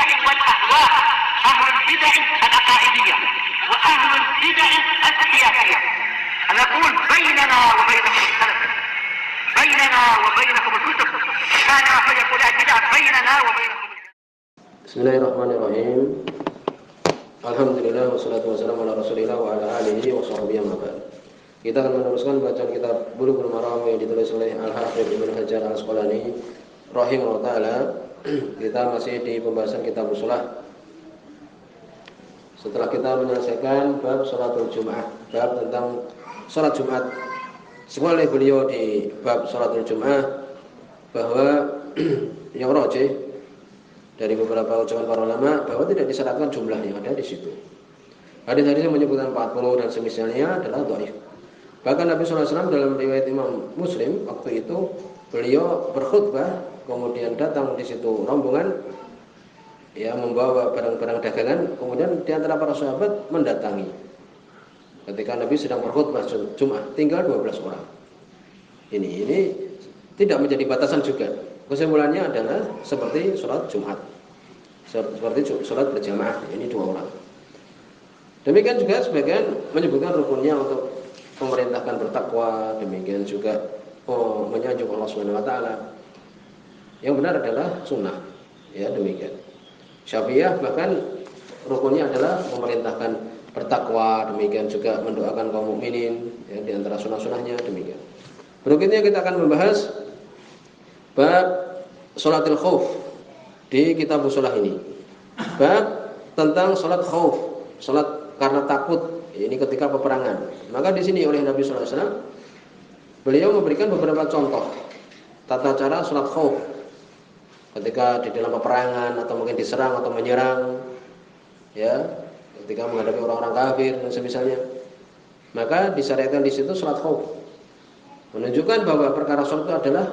البدع والأهواء، أهل البدع العقائدية وأهل البدع السياسية. نقول بيننا وبينكم السلف، بيننا وبينكم الكتب، كان فيقول البدع بيننا وبينكم. Bismillahirrahmanirrahim. Alhamdulillah wassalatu wassalamu ala Rasulillah wa ala alihi wa sahbihi wa ba'd. Kita akan meneruskan bacaan kitab Bulughul Maram yang ditulis oleh Al-Hafidz Ibnu Hajar Al-Asqalani rahimahullah taala. Kita masih di pembahasan kitab shalah. Setelah kita menyelesaikan bab salatul Jumat, bab tentang salat Jumat. Semua oleh beliau di bab salatul Jumat bahwa yang rajih dari beberapa ucapan para ulama bahwa tidak disyaratkan jumlah yang ada di situ. Hadis-hadis yang menyebutkan 40 dan semisalnya adalah dhaif. Bahkan Nabi SAW dalam riwayat Imam Muslim waktu itu beliau berkhutbah, kemudian datang di situ rombongan yang membawa barang-barang dagangan, kemudian di antara para sahabat mendatangi. Ketika Nabi sedang berkhutbah Jumat, tinggal 12 orang. Ini tidak menjadi batasan juga. Kesimpulannya adalah seperti sholat Jumat, seperti sholat berjamaah, ini 2 orang. Demikian juga sebagian menyebutkan rukunnya untuk memerintahkan bertakwa, demikian juga menyanjung Allah Subhanahu wa taala. Yang benar adalah sunnah. Ya, demikian. Syafi'iyah bahkan rukunnya adalah memerintahkan bertakwa, demikian juga mendoakan kaum mukminin, ya, di antara sunnah-sunnahnya demikian. Berikutnya kita akan membahas bab sholatil khauf di kitab shalah ini. Bab tentang sholat khauf, sholat karena takut, ini ketika peperangan. Maka di sini oleh Nabi sallallahu alaihi wasallam beliau memberikan beberapa contoh tata cara sholat khauf ketika di dalam peperangan atau mungkin diserang atau menyerang, ya, ketika menghadapi orang-orang kafir dan semisalnya. Maka disyariatkan di situ sholat khauf, menunjukkan bahwa perkara sholat itu adalah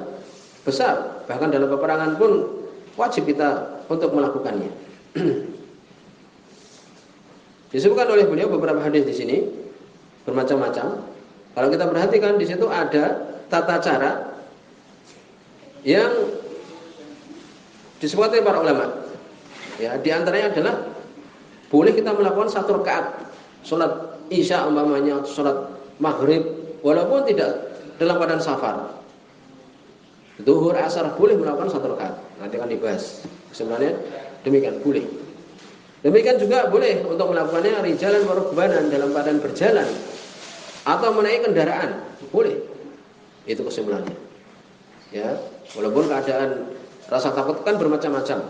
besar, bahkan dalam peperangan pun wajib kita untuk melakukannya. Disebutkan oleh beliau beberapa hadis di sini bermacam-macam. Kalau kita perhatikan di situ ada tata cara yang disebutkan oleh para ulama. Ya, di antaranya adalah boleh kita melakukan 1 rakaat salat Isya umpamanya, salat Maghrib, walaupun tidak dalam keadaan safar. Zuhur, asar boleh melakukan 1 rakaat. Nanti akan dibahas. Sebenarnya demikian boleh. Demikian juga boleh untuk melakukannya rijalan wa rukbanan, dalam keadaan berjalan atau menaiki kendaraan, boleh. Itu kesimpulannya. Ya, walaupun keadaan rasa takut kan bermacam-macam.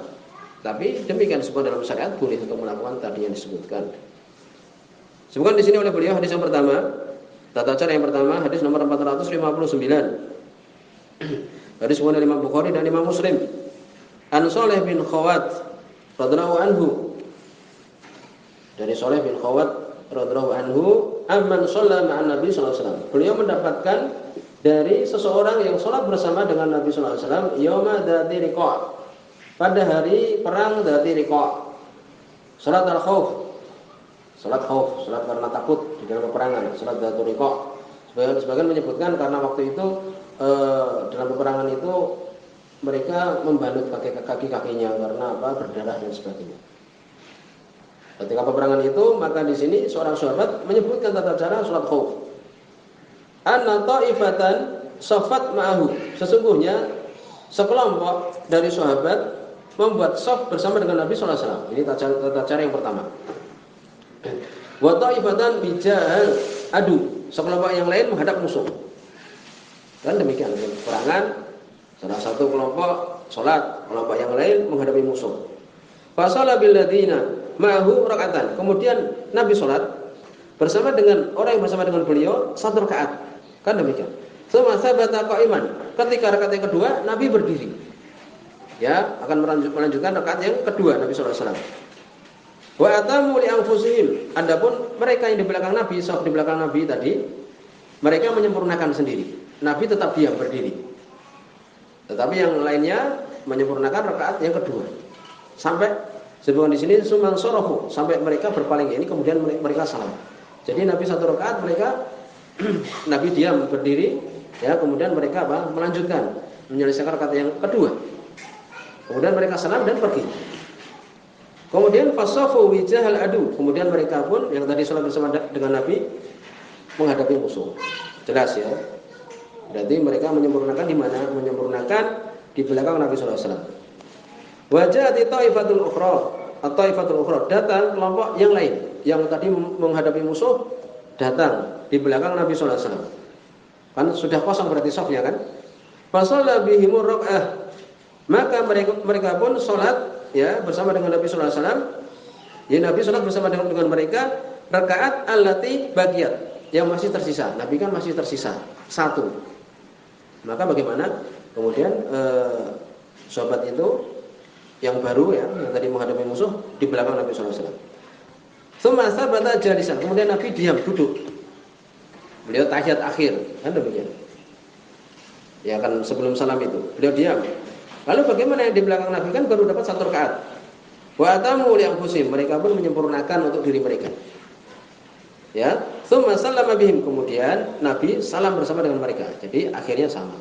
Tapi demikian semua dalam syariat boleh untuk melakukan tadi yang disebutkan. Sebutkan di sini oleh beliau hadis yang pertama, tata cara yang pertama, hadis nomor 459. Hadis riwayat Imam Bukhari dan Imam Muslim. An Shalih bin Khawat radhiyallahu anhu. Dari Shalih bin Khawat radhiyallahu anhu, amman shalla ma'an Nabi sallallahu alaihi wasallam. Beliau mendapatkan dari seseorang yang salat bersama dengan Nabi sallallahu alaihi wasallam yauma dzati riqa'. Pada hari perang dzati riqa'. Salat al-khauf. Salat khauf, salat karena takut di dalam peperangan, salat dzati riqa'. Sebagian menyebutkan karena waktu itu dalam peperangan itu mereka membalut kaki-kakinya karena apa? Berdarah dan sebagainya. Ketika peperangan itu, maka di sini seorang sahabat menyebutkan tata cara salat khauf. Anna ta'ifatan shafat ma'ahu. Sesungguhnya sekelompok dari sahabat membuat shaf bersama dengan Nabi sallallahu alaihi wasallam. Ini tata cara yang pertama. Wa ta'ifatan bijahal adu. Sekelompok yang lain menghadap musuh. Dan demikian peperangan, salah satu kelompok salat, kelompok yang lain menghadapi musuh. Fasala bil ladina ma'ahu raka'atan. Kemudian Nabi salat bersama dengan orang yang bersama dengan beliau 1 rakaat. Kan demikian. Tsumma tsabata qa'iman. Ketika rakaat yang kedua Nabi berdiri. Ya, akan melanjutkan rakaat yang kedua Nabi sallallahu alaihi wasallam. Wa atamu li anfusihim. Adapun mereka yang di belakang Nabi, saf di belakang Nabi tadi, mereka menyempurnakan sendiri. Nabi tetap diam berdiri. Tetapi yang lainnya menyempurnakan rakaat yang kedua. Sampai sebutkan di sini summan sorofu, sampai mereka berpaling ini kemudian mereka salam. Jadi Nabi 1 rakaat, mereka Nabi diam berdiri, ya, kemudian mereka melanjutkan menyelesaikan rakaat yang kedua. Kemudian mereka salam dan pergi. Kemudian fasafu wijahal adu. Kemudian mereka pun yang tadi sholat bersama dengan Nabi menghadapi musuh. Jelas ya. Berarti mereka menyempurnakan di mana? Menyempurnakan di belakang Nabi sallallahu alaihi wasallam. Waja'ati ta'ifatul ukhra, at-ta'ifatul ukhra, datang kelompok yang lain yang tadi menghadapi musuh datang di belakang Nabi sallallahu alaihi wasallam. Kan sudah kosong berarti safnya kan? Fasalla bihimur rak'ah. Maka mereka pun salat ya bersama dengan Nabi sallallahu alaihi wasallam. Ya Nabi salat bersama dengan mereka rakaat allati baqiyat, yang masih tersisa. Nabi kan masih tersisa satu. Maka bagaimana? Kemudian sahabat itu yang baru ya, yang tadi menghadapi musuh di belakang Nabi sallallahu alaihi wasallam. Tsumma sabata jalisan. Kemudian Nabi diam duduk. Beliau tahiyat akhir, kan demikian. Ya kan sebelum salam itu, beliau diam. Lalu bagaimana yang di belakang Nabi kan baru dapat satu rakaat. Wa atamu li anfusihim, mereka pun menyempurnakan untuk diri mereka. Ya, tsumma sallama bihim, kemudian Nabi salam bersama dengan mereka. Jadi akhirnya sama.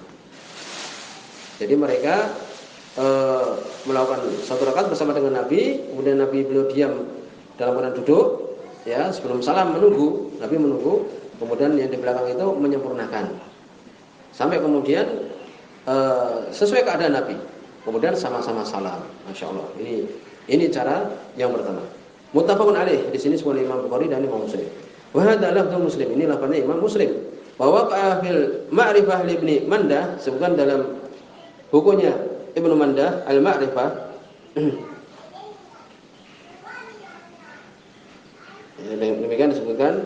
Jadi mereka melakukan satu rakaat bersama dengan Nabi, kemudian Nabi beliau diam dalam keadaan duduk, ya sebelum salam menunggu, Nabi menunggu, kemudian yang di belakang itu menyempurnakan, sampai kemudian sesuai keadaan Nabi, kemudian sama-sama salam, masya Allah. Ini cara yang pertama. Muttafaqun alaih, di sini semua Imam Bukhari dan Imam Muslim. Wa hadza lafdzul Muslim, ini lafaznya Imam Muslim. Bahwa fil Ma'rifah li Ibni Mandah, sebutkan dalam bukunya Ibnu Mandah Al-Ma'rifah. Demikian disebutkan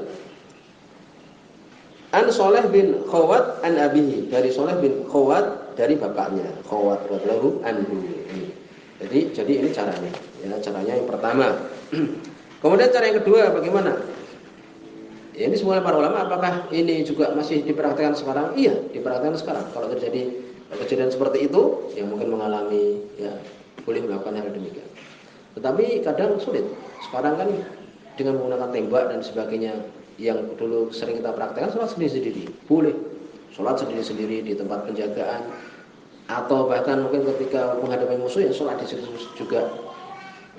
An Shalih bin Khawat an abihi, dari Shalih bin Khawat dari bapaknya, Khawat radhiyallahu anhu. Jadi ini caranya. Ya, caranya yang pertama. Kemudian cara yang kedua bagaimana? Ya, ini semua para ulama, apakah ini juga masih dipraktikkan sekarang? Iya, dipraktikkan sekarang. Kalau terjadi kejadian seperti itu, yang mungkin mengalami, ya boleh melakukan hal demikian. Tetapi kadang sulit. Sekarang kan dengan menggunakan tembak dan sebagainya, yang dulu sering kita praktekkan, sholat sendiri-sendiri boleh, sholat sendiri-sendiri di tempat penjagaan, atau bahkan mungkin ketika menghadapi musuh ya sholat di situ juga.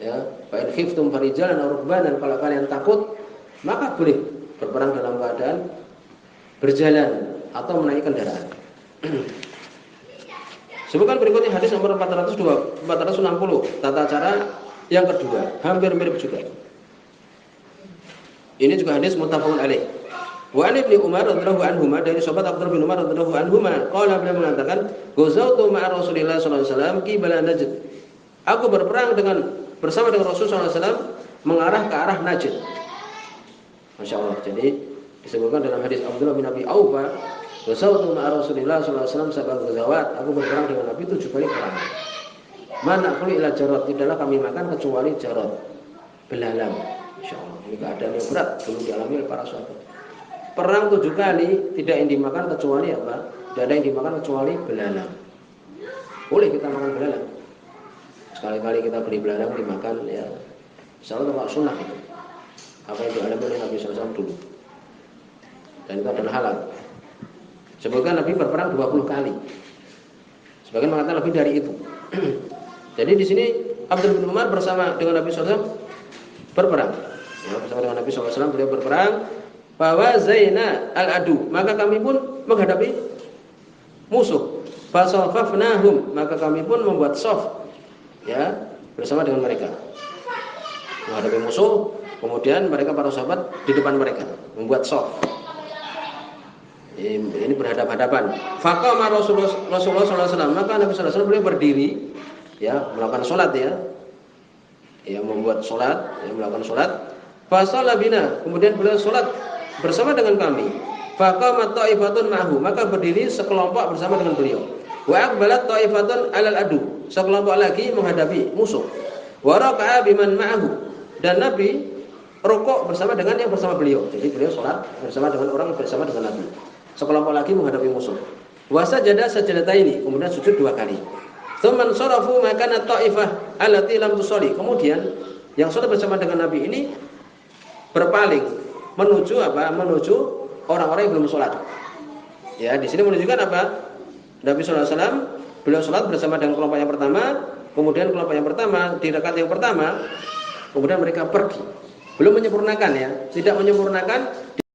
Ya, fa in khiftum farijalan aw rukbanan, kalau kalian takut maka boleh berperang dalam keadaan berjalan atau menaiki kendaraan. Sebutkan berikutnya hadis nomor 460, tata cara yang kedua, hampir mirip juga. Ini juga hadis muttafaqun alaih. Wa an Ibnu Umar radhiyallahu anhuma, dari sahabat Abdullah bin Umar radhiyallahu anhuma, qala, beliau mengatakan, "Ghazawtu ma'a Rasulillah sallallahu alaihi wasallam qibala Najd." Aku berperang bersama dengan Rasulullah sallallahu alaihi wasallam mengarah ke arah Najd. Masya Allah. Jadi disebutkan dalam hadis Abdullah bin Abi Aufa, "Ghazawtu ma'a Rasulillah sallallahu alaihi wasallam sab'al ghazawat." Aku berperang dengan Nabi 7 kali perang. Mana aku ila jarot, tidaklah kami makan kecuali jarot, belalang. Masya Allah. Ini keadaan yang berat dulu dialami oleh para sahabat. Perang 7 kali, tidak yang dimakan kecuali apa? Tidak ada yang dimakan kecuali belalang. Boleh kita makan belalang. Sekali-kali kita beli belalang dimakan, ya insyaallah termasuk sunnah itu. Apa yang dialami oleh Nabi SAW dulu. Dan itu adalah halal. Sebutkan Nabi berperang 20 kali. Sebagian mengatakan lebih dari itu. Jadi di sini Abdullah bin Umar bersama dengan Nabi SAW berperang. Ya, bersama dengan Nabi SAW beliau berperang. Bahwa Zaina al-adu, maka kami pun menghadapi musuh. Fasafafnahum, maka kami pun membuat saf, ya bersama dengan mereka menghadapi musuh. Kemudian mereka para sahabat di depan mereka membuat saf. Ini berhadap-hadapan. Faqama Rasulullah SAW, maka Nabi SAW beliau berdiri, ya melakukan sholat, ya membuat sholat, ya melakukan sholat. Fasalla bina, kemudian beliau sholat bersama dengan kami. Faqamat ta'ifatun ma'hu, maka berdiri sekelompok bersama dengan beliau. Wa aqbalat ta'ifatun 'alal adu, sekelompok lagi menghadapi musuh. Wa raka'a biman ma'hu, dan Nabi rukuk bersama dengan yang bersama beliau. Jadi beliau sholat bersama dengan orang yang bersama dengan Nabi. Sekelompok lagi menghadapi musuh. Wa sajada sajadataini, kemudian sujud 2 kali. Tsumman sarafu makana ta'ifah allati lam tusalli, kemudian yang sholat bersama dengan Nabi ini berpaling menuju apa? Menuju orang-orang yang belum sholat. Ya, di sini menunjukkan apa? Nabi sallallahu alaihi wasallam beliau sholat bersama dengan kelompok yang pertama, kemudian kelompok yang pertama di rakaat yang pertama kemudian mereka pergi. Belum menyempurnakan ya, tidak menyempurnakan,